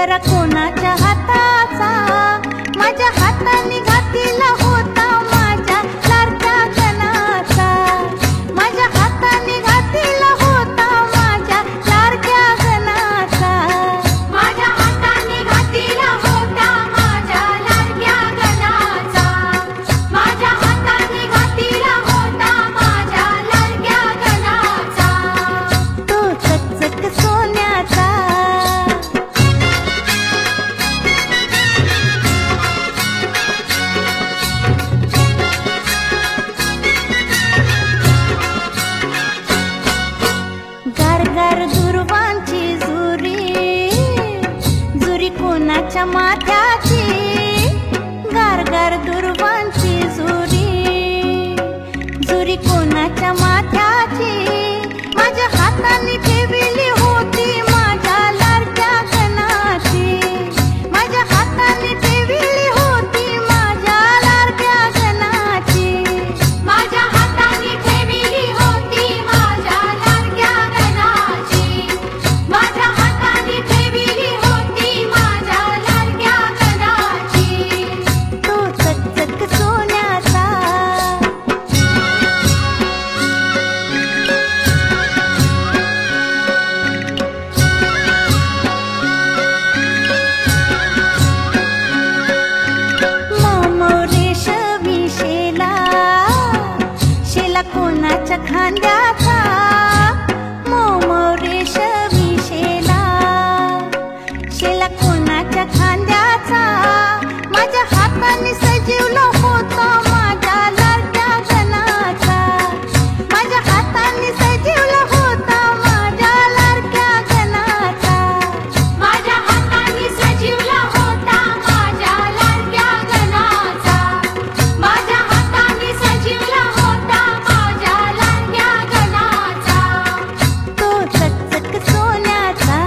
तर कोणाच्या हाताचा माझ्या हाताने घातला होता माझ्या लाडक्या गणाचा माझ्या हाताने घातला होता माझ्या लाडक्या गणाचा माझ्या हाताने घातला होता माझ्या लाडक्या गणाचा माझ्या हाताने घातला होता माझ्या लाडक्या गणाचा तो चकचक सोन्याचा गारगार दुर्वांची जुरी जुरी कोणाच्या माथ्याची गारगार दुर्वांची जुरी जुरी कोणाच्या माथ्याची माझ्या हाताने ठेवली होती माझ्या लाडक्या गणाची माझ्या हाताने ठेवली होती माझ्या लाडक्या गणाची माझ्या हाताने ठेवली होती माझ्या लाडक्या गणाची माझ्या हाताने ठेवली होती माझ्या लाडक्या गणाची तो चकचक सोन्याचा रेशमी शेला शेला कोणाच्या खांद्याचा रेशमी शेला शेला कोणाच्या खांद्याचा माझ्या हाताने सजवला होता माझ्या लाडक्या गणाचा माझ्या हाताने सजवला होता माझ्या लाडक्या गणाचा माझ्या हाताने सजवला होता माझ्या लाडक्या गणाचा माझ्या हाताने सजवला होता माझ्या लाडक्या गणाचा तो चकचक सोन्याचा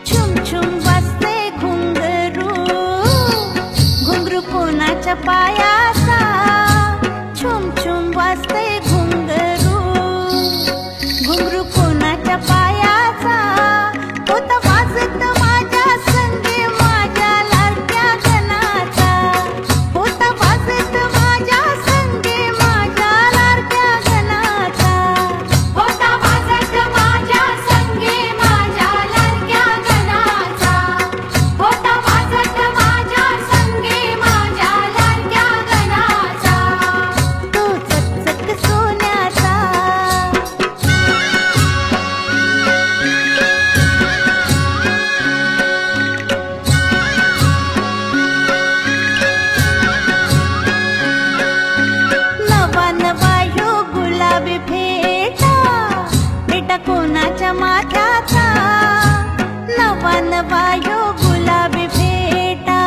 छुम छुम वाजते घुंगरू घुंगरू कोणाच्या पायाचा छुम छुम वाजते घुंगरू घुंगरू कोणाच्या पायाचा होत वाजत माझ्या संगे माझ्या लाडक्या गणाचा होत वाजत माझ्या संगे माझ्या लाडक्या गणाचा होत वाजत माझ्या संगे माझ्या लाडक्या गणाचा होत वाजत माझ्या संगे माझ्या लाडक्या गणाचा तो चकचक सोन्याचा नवा नवा यो गुलाबी फेटा बेटा कोणाच्या माथ्याचा नवा नवा यो गुलाबी फेटा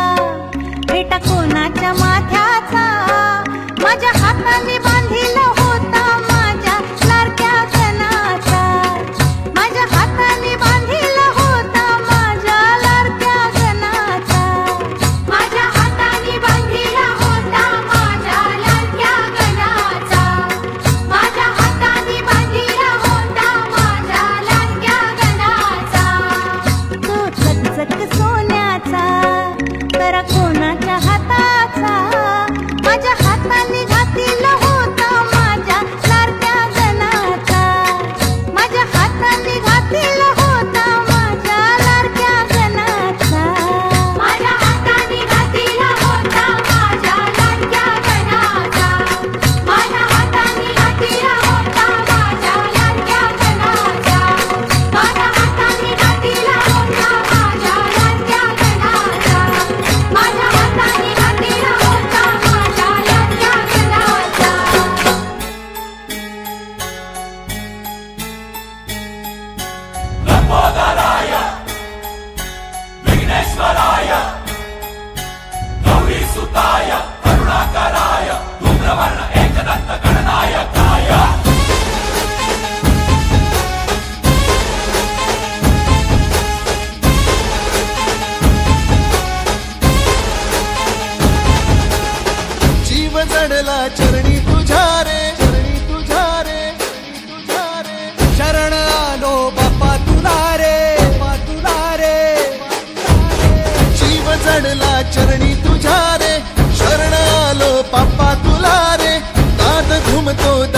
बेटा कोणाच्या माथ्याचा माझ्या हाताने बांधिला होता माझ्या लाडक्या गणाचा माझ्या हाताने बांधिला होता माझ्या लाडक्या गणाचा माझ्या हाताने बांधिला होता माझ्या लाडक्या गणाचा माझ्या हाताने बांधिला होता माझ्या लाडक्या गणाचा तो चकचक सोन्याचा तर कोणाच्या हाताचा माझ्या हाताने घातला होता माझ्या लाडक्या गणाचा माझ्या हाताने घातला होता माझ्या लाडक्या गणाचा माझ्या हाताने घातला होता माझ्या लाडक्या गणाचा माझ्या हाताने घातला होता माझ्या लाडक्या गणाचा माझ्या हाताने घातला होता माझ्या लाडक्या गणाचा माझ्या हाताने घातला होता माझ्या लाडक्या गणाचा लंबोदराय विघ्नेश्वराय गौरीसुताय करुणाकराय धूम्रवर्ण एकदंत गणनायकाय जमतो